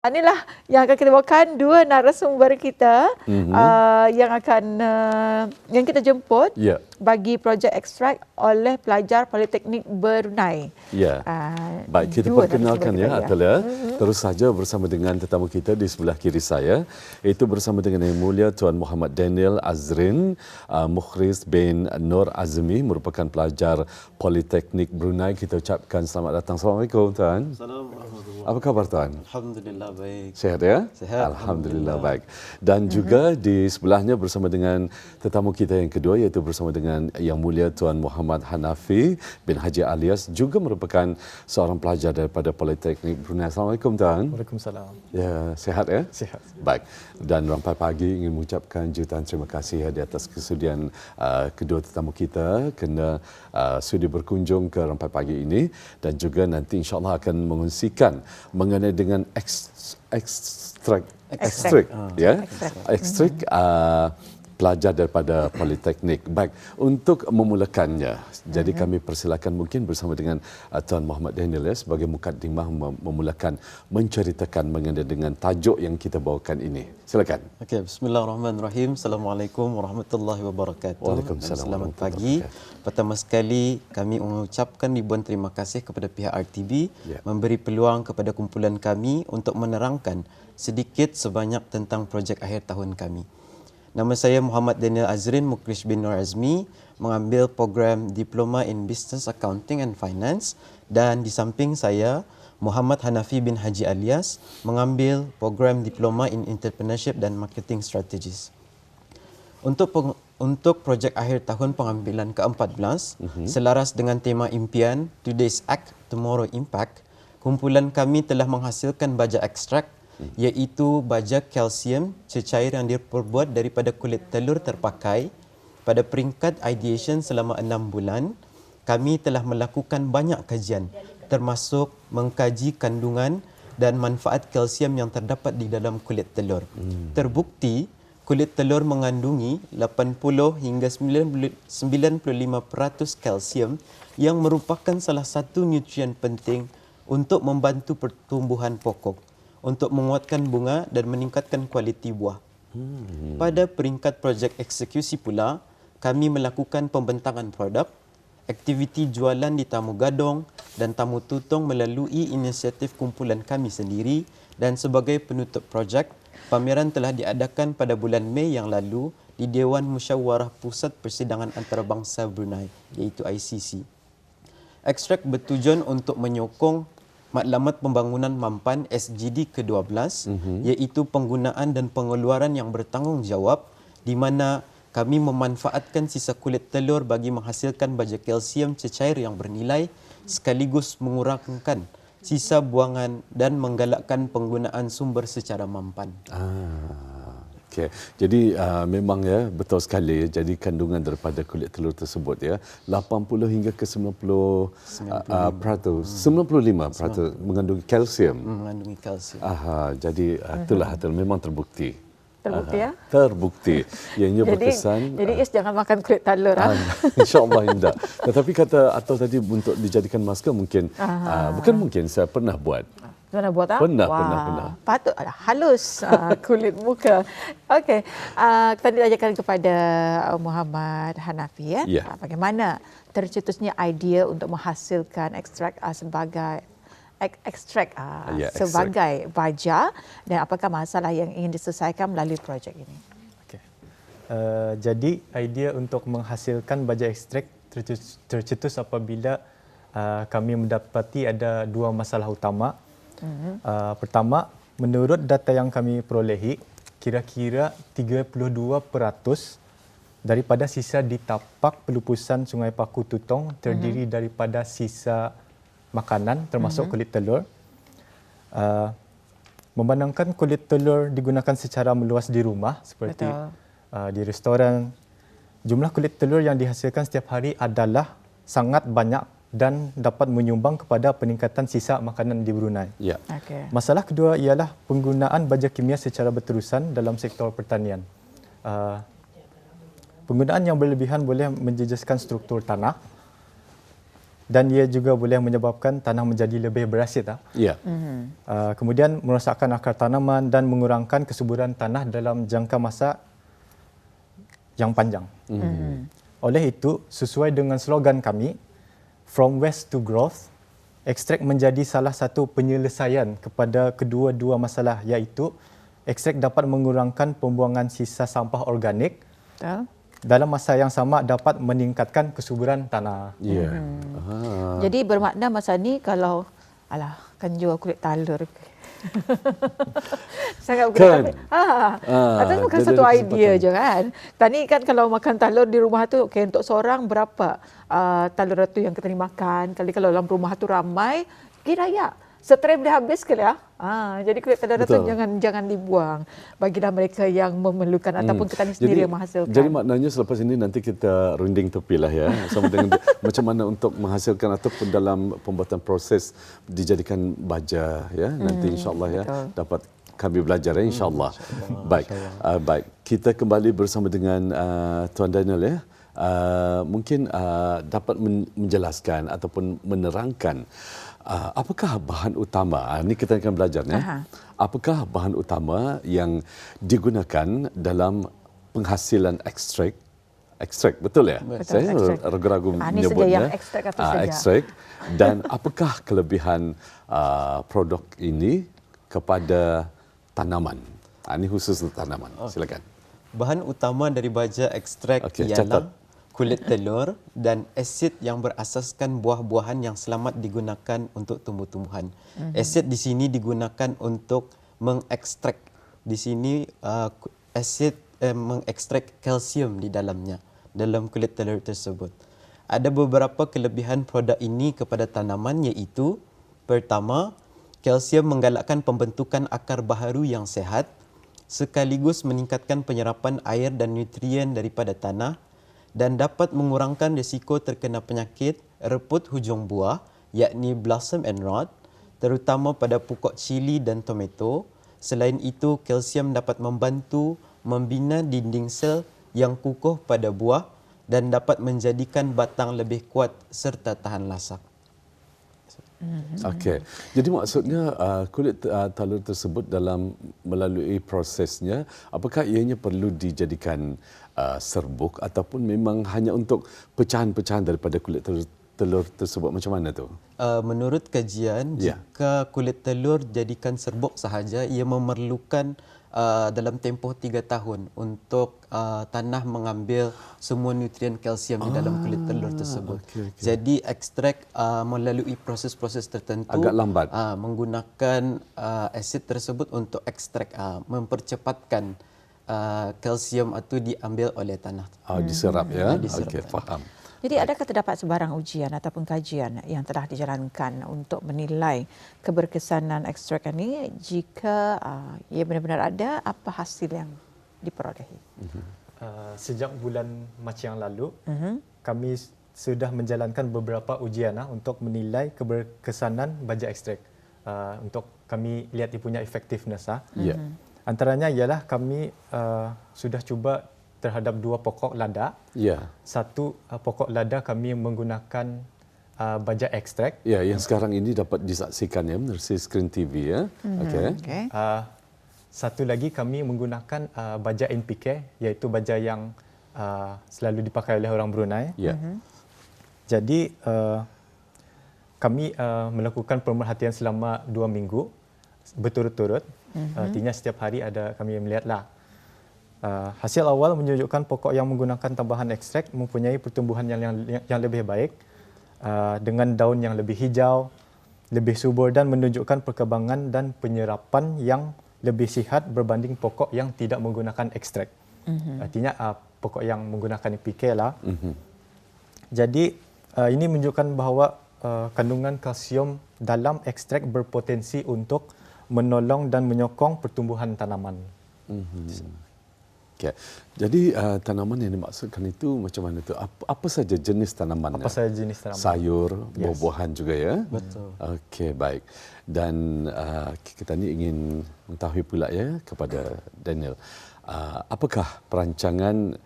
Inilah yang akan kita bawakan dua narasumber kita yang akan yang kita jemput bagi projek ekstrak oleh pelajar Politeknik Brunei. Ya. Baik, kita perkenalkan ya Atalia. Terus saja bersama dengan tetamu kita di sebelah kiri saya, iaitu bersama dengan Yang Mulia Tuan Muhammad Daniel Azrin Mukhris bin Nur Azmi, merupakan pelajar Politeknik Brunei. Kita ucapkan selamat datang. Assalamualaikum Tuan. Assalamualaikum. Apa khabar Tuan? Alhamdulillah baik. Sehat ya? Sehat. Alhamdulillah baik. Dan juga di sebelahnya bersama dengan tetamu kita yang kedua, iaitu bersama dengan Yang Mulia Tuan Muhammad Hanafi bin Haji Alias, juga merupakan seorang pelajar daripada Politeknik Brunei. Assalamualaikum Tuan. Waalaikumsalam. Ya, sehat ya? Sehat. Baik. Dan rampai pagi ingin mengucapkan jutaan terima kasih di atas kesudian kedua tetamu kita kena sudi berkunjung ke rampai pagi ini, dan juga nanti insya-Allah akan mengungsikan mengenai dengan ekstrak pelajar daripada Politeknik. Baik, untuk memulakannya, jadi kami persilakan mungkin bersama dengan Tuan Muhammad Daniel sebagai mukadimah memulakan menceritakan mengenai dengan tajuk yang kita bawakan ini. Silakan. Okey, bismillahirrahmanirrahim. Assalamualaikum warahmatullahi wabarakatuh. Waalaikumsalam. Selamat pagi. Pertama sekali kami mengucapkan ribuan terima kasih kepada pihak RTB memberi peluang kepada kumpulan kami untuk menerangkan sedikit sebanyak tentang projek akhir tahun kami. Nama saya Muhammad Daniel Azrin Mukhris bin Nur Azmi, mengambil program Diploma in Business Accounting and Finance, dan di samping saya Muhammad Hanafi bin Haji Alias mengambil program Diploma in Entrepreneurship dan Marketing Strategies. Untuk projek akhir tahun pengambilan ke-14, selaras dengan tema impian Today's Act, Tomorrow Impact, kumpulan kami telah menghasilkan baja ekstrak, iaitu baja kalsium cecair yang diperbuat daripada kulit telur terpakai. Pada peringkat ideation selama 6 bulan, kami telah melakukan banyak kajian, termasuk mengkaji kandungan dan manfaat kalsium yang terdapat di dalam kulit telur. Terbukti, kulit telur mengandungi 80 hingga 95% kalsium yang merupakan salah satu nutrien penting untuk membantu pertumbuhan pokok, untuk menguatkan bunga dan meningkatkan kualiti buah. Pada peringkat projek eksekusi pula, kami melakukan pembentangan produk, aktiviti jualan di Tamu Gadong dan Tamu Tutong melalui inisiatif kumpulan kami sendiri, dan sebagai penutup projek, pameran telah diadakan pada bulan Mei yang lalu di Dewan Musyawarah Pusat Persidangan Antarabangsa Brunei, iaitu ICC. Ekstrak bertujuan untuk menyokong Matlamat Pembangunan Mampan SGD ke-12, iaitu penggunaan dan pengeluaran yang bertanggungjawab, di mana kami memanfaatkan sisa kulit telur bagi menghasilkan baja kalsium cecair yang bernilai, sekaligus mengurangkan sisa buangan dan menggalakkan penggunaan sumber secara mampan. Okay. Jadi memang ya betul sekali ya, jadi kandungan daripada kulit telur tersebut ya 80 hingga ke 95% mengandungi kalsium. Mengandungi kalsium. Jadi itulah memang terbukti. Terbukti ya? Terbukti. Ianya berkesan. Jadi Is jangan makan kulit telur. InsyaAllah tidak. Tetapi kata atau tadi untuk dijadikan masker mungkin bukan mungkin, saya pernah buat. Pernah buat tak? Pernah. Patut halus kulit muka. Okey. Tadi tanyakan kepada Muhammad Hanafi ya. Bagaimana tercetusnya idea untuk menghasilkan ekstrak sebagai baja, dan apakah masalah yang ingin diselesaikan melalui projek ini? Okay. Jadi idea untuk menghasilkan baja ekstrak tercetus apabila kami mendapati ada dua masalah utama. Pertama, menurut data yang kami perolehi, kira-kira 32% daripada sisa di tapak pelupusan Sungai Paku Tutong terdiri daripada sisa makanan, termasuk kulit telur. Memandangkan kulit telur digunakan secara meluas di rumah, seperti di restoran, jumlah kulit telur yang dihasilkan setiap hari adalah sangat banyak dan dapat menyumbang kepada peningkatan sisa makanan di Brunei. Masalah kedua ialah penggunaan baja kimia secara berterusan dalam sektor pertanian. Penggunaan yang berlebihan boleh menjejaskan struktur tanah. dan ia juga boleh menyebabkan tanah menjadi lebih berasid. Ya. Kemudian merosakkan akar tanaman dan mengurangkan kesuburan tanah dalam jangka masa yang panjang. Oleh itu, sesuai dengan slogan kami, From Waste to Growth, ekstrak menjadi salah satu penyelesaian kepada kedua-dua masalah, iaitu ekstrak dapat mengurangkan pembuangan sisa sampah organik. Dalam masa yang sama dapat meningkatkan kesuburan tanah. Ya. Jadi bermakna masa ni kalau kan jual kulit talur. Sangat Kan? Atau bukan satu idea je kan. Tadi kan kalau makan talur di rumah tu, okay, untuk seorang berapa talur tu yang kita makan. Kalau dalam rumah tu ramai, kira ya. Setelah dia habis ke ya. Jadi kulit talur tu jangan dibuang. Bagilah mereka yang memerlukan ataupun kita ni sendiri yang menghasilkan. Jadi maknanya selepas ini nanti kita runding tepi lah ya. Sama dengan macam mana untuk menghasilkan ataupun dalam pembuatan proses dijadikan baja ya. Nanti insya-Allah ya dapat kami belajar ya insya-Allah. Baik. Baik. Kita kembali bersama dengan Tuan Daniel ya. Mungkin dapat menjelaskan ataupun menerangkan apakah bahan utama, ini kita akan belajar ya. Apakah bahan utama yang digunakan dalam penghasilan ekstrak? Ekstrak, betul ya? Betul, saya ragu-ragu menyebutnya. Ekstrak. Dan apakah kelebihan produk ini kepada tanaman? Ini khusus untuk tanaman. Silakan. Bahan utama dari baja ekstrak ialah kulit telur dan asid yang berasaskan buah-buahan yang selamat digunakan untuk tumbuh-tumbuhan. Asid di sini digunakan untuk mengekstrak. Di sini asid mengekstrak kalsium di dalamnya, dalam kulit telur tersebut. Ada beberapa kelebihan produk ini kepada tanaman, iaitu pertama, kalsium menggalakkan pembentukan akar baharu yang sehat sekaligus meningkatkan penyerapan air dan nutrien daripada tanah dan dapat mengurangkan risiko terkena penyakit reput hujung buah, yakni blossom and rot, terutama pada pokok cili dan tomato. Selain itu, kalsium dapat membantu membina dinding sel yang kukuh pada buah dan dapat menjadikan batang lebih kuat serta tahan lasak. Okey. Jadi maksudnya kulit talur tersebut dalam melalui prosesnya, apakah ianya perlu dijadikan serbuk ataupun memang hanya untuk pecahan-pecahan daripada kulit telur tersebut, macam mana tu? Menurut kajian, jika kulit telur jadikan serbuk sahaja, ia memerlukan dalam tempoh 3 tahun untuk tanah mengambil semua nutrien kalsium di dalam kulit telur tersebut. Jadi ekstrak melalui proses-proses tertentu agak lambat. Menggunakan asid tersebut untuk ekstrak, mempercepatkan kalsium itu diambil oleh tanah. Diserap ya. Diserap. Okey, faham. Jadi adakah terdapat sebarang ujian ataupun kajian yang telah dijalankan untuk menilai keberkesanan ekstrak ini? Jika ia benar-benar ada, apa hasil yang diperolehi? Sejak bulan Mac yang lalu, kami sudah menjalankan beberapa ujian untuk menilai keberkesanan baja ekstrak. Untuk kami lihat dia punya effectiveness. Antaranya ialah kami sudah cuba terhadap 2 pokok lada. Satu pokok lada kami menggunakan baja ekstrak. Yang sekarang ini dapat disaksikan ya melalui skrin TV ya. Okey. Satu lagi kami menggunakan baja NPK, iaitu baja yang selalu dipakai oleh orang Brunei. Jadi kami melakukan pemerhatian selama 2 minggu berturut-turut. Artinya setiap hari ada kami melihatlah. Hasil awal menunjukkan pokok yang menggunakan tambahan ekstrak mempunyai pertumbuhan yang lebih baik, dengan daun yang lebih hijau, lebih subur dan menunjukkan perkembangan dan penyerapan yang lebih sihat berbanding pokok yang tidak menggunakan ekstrak. Artinya pokok yang menggunakan PK lah. Jadi ini menunjukkan bahawa kandungan kalsium dalam ekstrak berpotensi untuk menolong dan menyokong pertumbuhan tanaman. Okay. Jadi tanaman yang dimaksudkan itu macam mana tu? Apa saja jenis tanaman? Apa saja jenis tanaman? Sayur, buah-buahan juga ya? Betul. Okey, baik. Dan kita ni ingin mengetahui pula ya kepada Daniel, apakah perancangan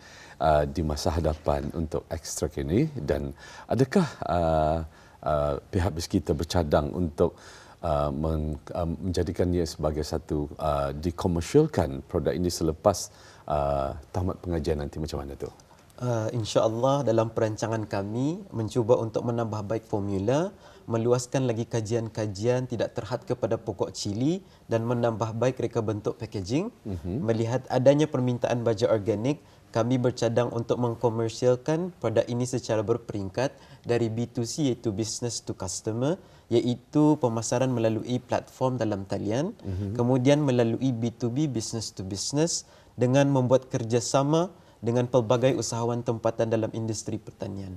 di masa hadapan untuk ekstrak ini dan adakah pihak BIS kita bercadang untuk menjadikan ia sebagai satu dikomersialkan produk ini selepas tamat pengajian nanti, macam mana tu? InsyaAllah dalam perancangan kami mencuba untuk menambah baik formula, meluaskan lagi kajian-kajian tidak terhad kepada pokok cili dan menambah baik reka bentuk packaging. Melihat adanya permintaan baja organik, kami bercadang untuk mengkomersialkan produk ini secara berperingkat dari B2C iaitu business to customer, iaitu pemasaran melalui platform dalam talian, kemudian melalui B2B business to business dengan membuat kerjasama dengan pelbagai usahawan tempatan dalam industri pertanian.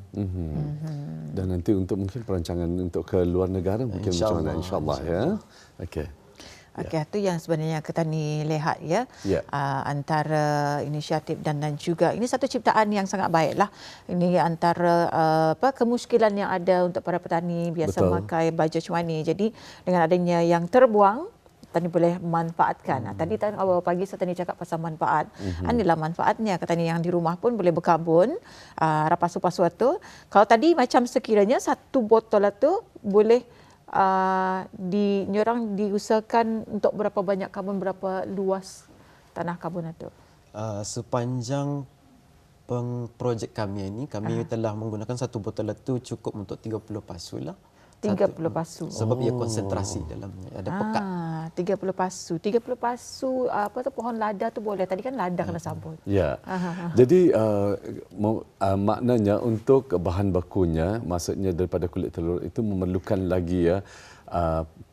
Dan nanti untuk mungkin perancangan untuk ke luar negara mungkin macam mana, insyaAllah ya. Okey. Okey, itu yang sebenarnya Ketani lihat ya. Antara inisiatif dan juga ini satu ciptaan yang sangat baiklah. Ini antara kemuskilan yang ada untuk para petani biasa memakai baju macam ni. Jadi dengan adanya yang terbuang, petani boleh manfaatkan. Tadi awal pagi saya tadi cakap pasal manfaat. Inilah manfaatnya. Petani yang di rumah pun boleh berkabun, rapasu-pasu tu. Kalau tadi macam sekiranya satu botol itu boleh diusahakan untuk berapa banyak kabun, berapa luas tanah kabun itu? Sepanjang projek kami ini, kami telah menggunakan satu botol itu cukup untuk 30 pasu lah. 30 pasu. Sebab ia konsentrasi dalamnya, ada pekat. 30 pasu. 30 pasu pohon lada tu boleh. Tadi kan lada kena sambut. Ya. Jadi maknanya untuk bahan bakunya, maksudnya daripada kulit telur itu memerlukan lagi ya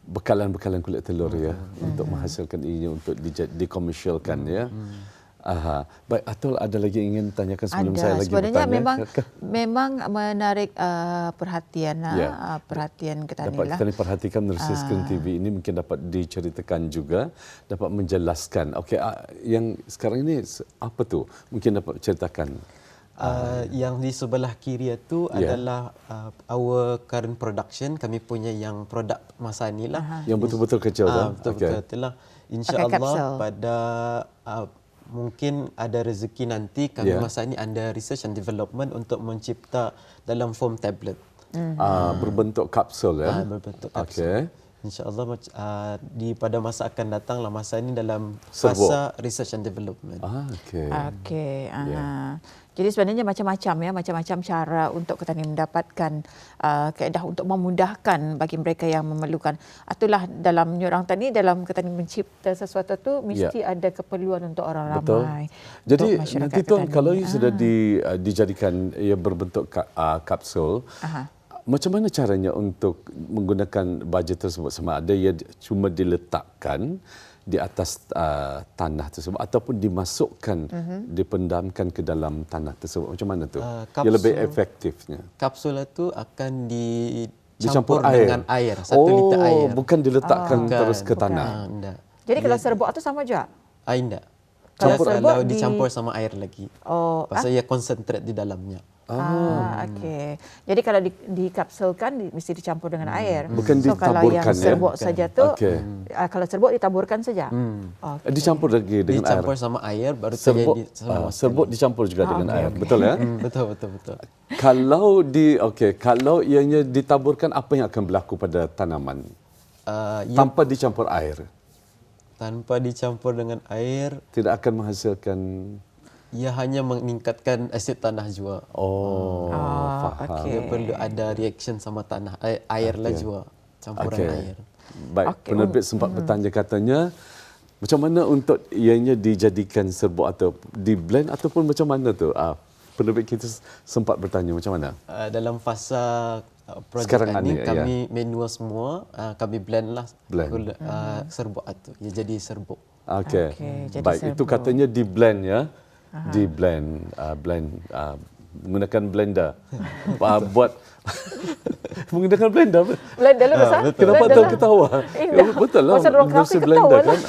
bekalan-bekalan kulit telur ya untuk menghasilkan ini untuk dikomersialkan ya. Baik, Atul ada lagi ingin tanyakan sebelum saya lagi sebenarnya bertanya? memang menarik perhatian perhatian Ketani lah. Dapat kita perhatikan menerusi skrin TV ini mungkin dapat diceritakan juga, dapat menjelaskan. Okey, yang sekarang ini apa tu? Mungkin dapat ceritakan. Yang di sebelah kiri itu adalah our current production. Kami punya yang produk masa ni lah. Yang betul-betul kecil kan? Betul-betul lah. InsyaAllah pada mungkin ada rezeki nanti kami masa ini ada research and development untuk mencipta dalam form tablet. Berbentuk kapsul ya? Berbentuk kapsul. InsyaAllah pada masa akan datang lah, masa ini dalam Serbuk. fasa research and development. Okey. Jadi sebenarnya macam-macam cara untuk Ketani mendapatkan kaedah untuk memudahkan bagi mereka yang memerlukan. Itulah dalam orang tani, dalam Ketani mencipta sesuatu tu mesti ada keperluan untuk orang ramai. Jadi nanti tuan kalau ia sudah dijadikan ia berbentuk kapsul, macam mana caranya untuk menggunakan baja tersebut? Sama ada ia cuma diletakkan di atas tanah tersebut ataupun dimasukkan, dipendamkan ke dalam tanah tersebut. Macam mana tu? Yang lebih efektifnya. Kapsul itu akan dicampur dengan air, 1 liter air. Bukan diletakkan terus ke tanah. Jadi kalau serbuk itu sama juga? Tidak. Kalau dicampur sama air lagi. Pasal ia konsentrat di dalamnya. Okey. Jadi kalau dikapsulkan mesti dicampur dengan air. Bukan ditaburkan. Kalau yang serbuk saja tu, kalau serbuk ditaburkan saja. Dicampur lagi dengan dicampur air. Sama air baru terjadi serbuk dicampur juga dengan air. Betul ya? Betul. Kalau ianya ditaburkan, apa yang akan berlaku pada tanaman? Tanpa dicampur air. Tanpa dicampur dengan air, tidak akan menghasilkan. Ia hanya meningkatkan asid tanah jua. Faham. Dia perlu ada reaction sama tanah air lah jua, campuran air. Baik, penerbit sempat bertanya katanya macam mana untuk ianya dijadikan serbuk atau di blend ataupun macam mana tu? Penerbit kita sempat bertanya macam mana? Dalam fasa projek ini kami manual semua, kami blend lah serbuk itu. Ia jadi serbuk. Okey. Baik, itu katanya di blend ya. Di blend menggunakan blender buat menggunakan blender. Blender lah besar. Kenapa tahu ketawa? Betul lah. Industri blender kan.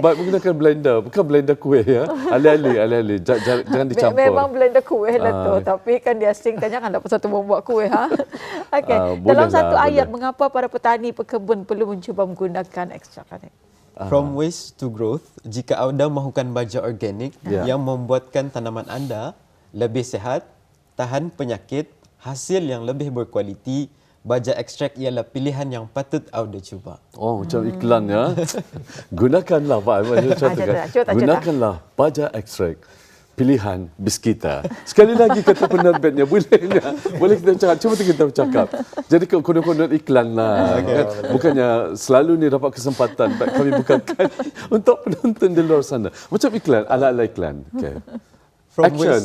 Baik, menggunakan blender, bukan blender kuih ya. Alih-alih jangan dicampur. Memang blender kuih lah tu, tapi kan dia asing tanya kan dapat satu membuat kuih dalam satu ayat mengapa para petani pekebun perlu mencuba menggunakan ekstrak ni? From waste to growth, jika anda mahukan baja organik yang membuatkan tanaman anda lebih sihat, tahan penyakit, hasil yang lebih berkualiti, baja ekstrak ialah pilihan yang patut anda cuba. Oh, macam iklan ya. Gunakanlah Pak Aiman. Gunakanlah baja ekstrak pilihan Biskita. Sekali lagi kata penerbitnya, boleh kita cakap, cuba kita bercakap. Jadi konon-konon iklan lah. Kan? Bukannya selalu ni dapat kesempatan kami bukakan untuk penonton di luar sana. Macam iklan, ala-ala iklan. Okay. Action.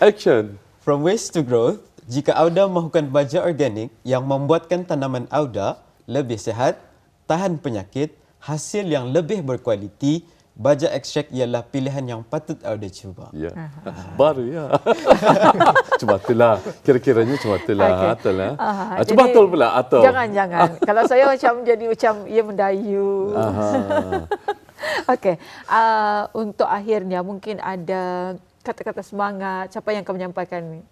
Action. From waste to growth, jika anda mahukan baja organik yang membuatkan tanaman anda lebih sihat, tahan penyakit, hasil yang lebih berkualiti, baja ekstrak ialah pilihan yang patut anda cuba. Ya. Baru ya. Cuma itulah. Kira-kiranya cuma itulah. Okay. Atul lah. Cuma atul pula. Atul. Jangan. Kalau saya macam ia mendayu. Okey. Untuk akhirnya mungkin ada kata-kata semangat. Siapa yang akan menyampaikan ni?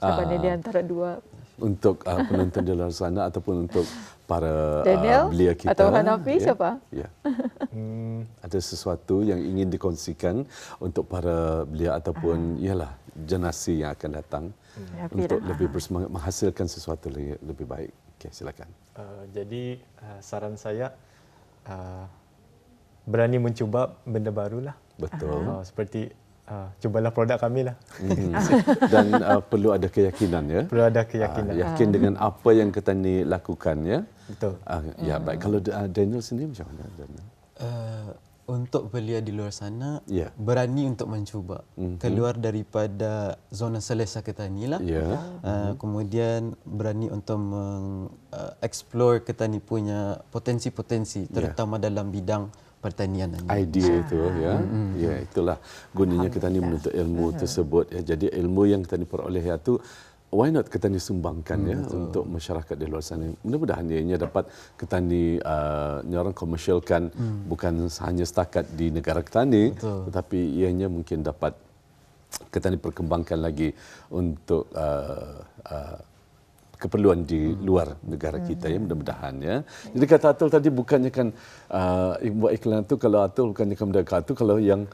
Siapa di antara dua? Untuk penonton di luar sana ataupun untuk para Daniel belia kita atau Hanafi, siapa? Ya. Ada sesuatu yang ingin dikongsikan untuk para belia ataupun ialah generasi yang akan datang untuk lebih bersemangat menghasilkan sesuatu lebih baik. Okey, silakan. Jadi saran saya berani mencuba benda barulah. Betul. Seperti cubalah produk kami lah. Dan perlu ada keyakinan ya. Perlu ada keyakinan. Yakin dengan apa yang kita ni lakukan ya. Betul. Ya baik. Kalau Daniel sendiri macam mana Daniel? Untuk belia di luar sana, berani untuk mencuba. Keluar daripada zona selesa kita ni lah. Kemudian berani untuk mengeksplor kita ni punya potensi-potensi, terutama dalam bidang pertanian. Idea itu ya. Ya, itulah gunanya kita ni menuntut ilmu tersebut ya. Jadi ilmu yang kita ni peroleh itu why not kita ni sumbangkan ya untuk masyarakat di luar sana. Mudah-mudahan ianya dapat kita ni orang komersialkan bukan hanya setakat di negara kita ni, tetapi ianya mungkin dapat kita ni perkembangkan lagi untuk keperluan di luar negara kita ya, mudah-mudahan ya. Jadi kata Atul tadi bukannya kan buat iklan tu, kalau Atul bukannya kan mendekat tu, kalau yang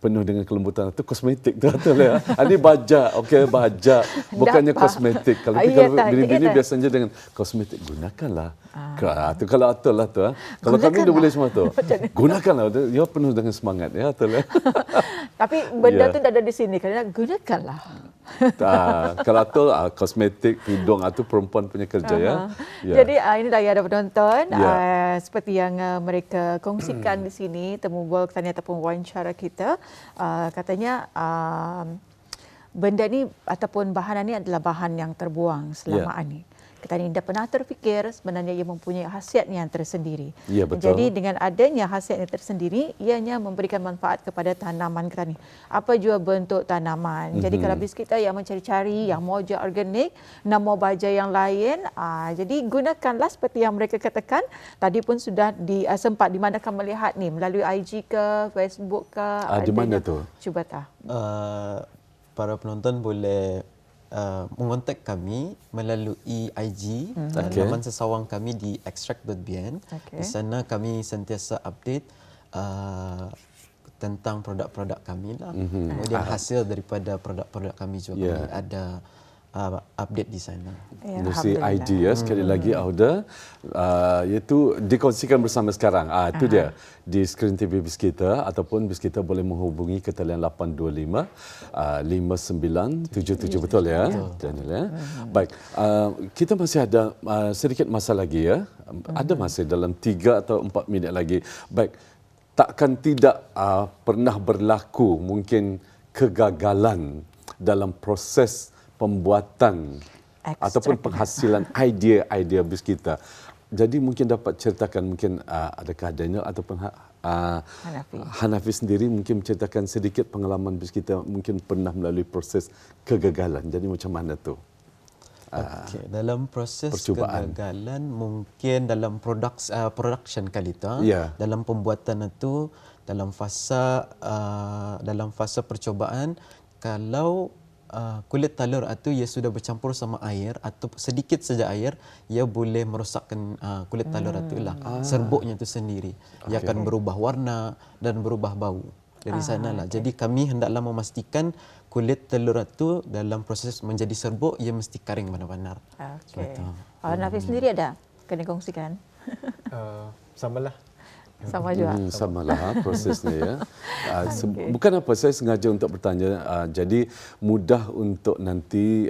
penuh dengan kelembutan itu kosmetik tu Atul ya. Ini baja, okey baja, bukannya kosmetik. Kalau bini-bini biasanya dengan kosmetik gunakanlah. Kalau Atul lah tu. Kalau kami dah boleh semua tu. Gunakanlah, dia penuh dengan semangat ya Atul ya. Tapi benda tu dah ada di sini, kerana gunakanlah. Kalau Atul kosmetik, hidung itu perempuan punya kerja ya. Jadi ini dah ada penonton seperti yang mereka kongsikan di sini temu bual tanya ataupun wawancara kita, katanya benda ni ataupun bahan ni adalah bahan yang terbuang selama ini. Kita ni dah pernah terfikir sebenarnya ia mempunyai khasiat yang tersendiri. Ya, betul. Jadi dengan adanya khasiat yang tersendiri, ianya memberikan manfaat kepada tanaman kita ni. Apa jua bentuk tanaman. Jadi kalau kita yang mencari-cari yang moja organik, nama baja yang lain, jadi gunakanlah seperti yang mereka katakan. Tadi pun sudah sempat di mana akan melihat ni melalui IG ke, Facebook ke. Di mana tu? Cuba tak. Para penonton boleh mengontak kami melalui IG, laman sesawang kami di extract.bn. Di sana kami sentiasa update tentang produk-produk kami lah. Kemudian hasil daripada produk-produk kami juga kami ada update di sana. Melalui ID ya, sekali lagi Auda, iaitu dikongsikan bersama sekarang. Itu dia di skrin TV Biskita ataupun Biskita boleh menghubungi ke talian 825 5977, betul ya Daniel ya. Baik, kita masih ada sedikit masa lagi ya. Ada masih dalam 3 atau 4 minit lagi. Baik, takkan tidak pernah berlaku mungkin kegagalan dalam proses pembuatan ataupun penghasilan idea-idea Biskita. Jadi mungkin dapat ceritakan mungkin adakah Daniel ataupun Hanafi sendiri mungkin menceritakan sedikit pengalaman Biskita mungkin pernah melalui proses kegagalan. Jadi macam mana tu? Dalam proses percubaan. Kegagalan mungkin dalam production kalita, dalam pembuatan itu dalam fasa percubaan, kalau kulit telur itu ia sudah bercampur sama air atau sedikit saja air, ia boleh merosakkan kulit telur itu lah, serbuknya itu sendiri. Ia akan berubah warna dan berubah bau. dari sanalah. Jadi kami hendaklah memastikan kulit telur itu dalam proses menjadi serbuk ia mesti kering benar-benar. Okey. Nafi sendiri ada kena kongsikan? Samalah. Sama juga. Samalah prosesnya ya. Bukan apa, saya sengaja untuk bertanya. Jadi mudah untuk nanti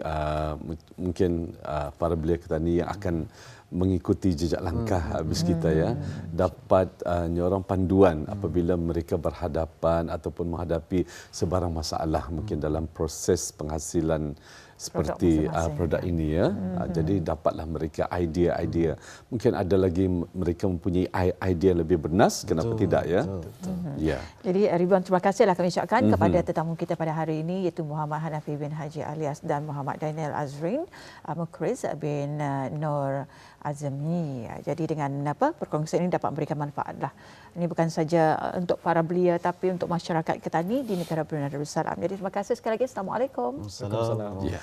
mungkin para belia petani yang akan mengikuti jejak langkah habis kita ya, dapat nyorong panduan apabila mereka berhadapan ataupun menghadapi sebarang masalah mungkin dalam proses penghasilan seperti produk ini ya. Jadi dapatlah mereka idea-idea. Mungkin ada lagi mereka mempunyai idea lebih bernas, kenapa tidak ya? Ya. Jadi ribuan terima kasihlah kami ucapkan kepada tetamu kita pada hari ini, iaitu Muhammad Hanafi bin Haji Alias dan Muhammad Daniel Azrin Mukhriz bin Nur Azmi. Jadi dengan perkongsian ini dapat memberikan manfaatlah. Ini bukan saja untuk para belia tapi untuk masyarakat petani di negara Brunei Darussalam. Jadi terima kasih sekali lagi. Assalamualaikum. Assalamualaikum. Ya.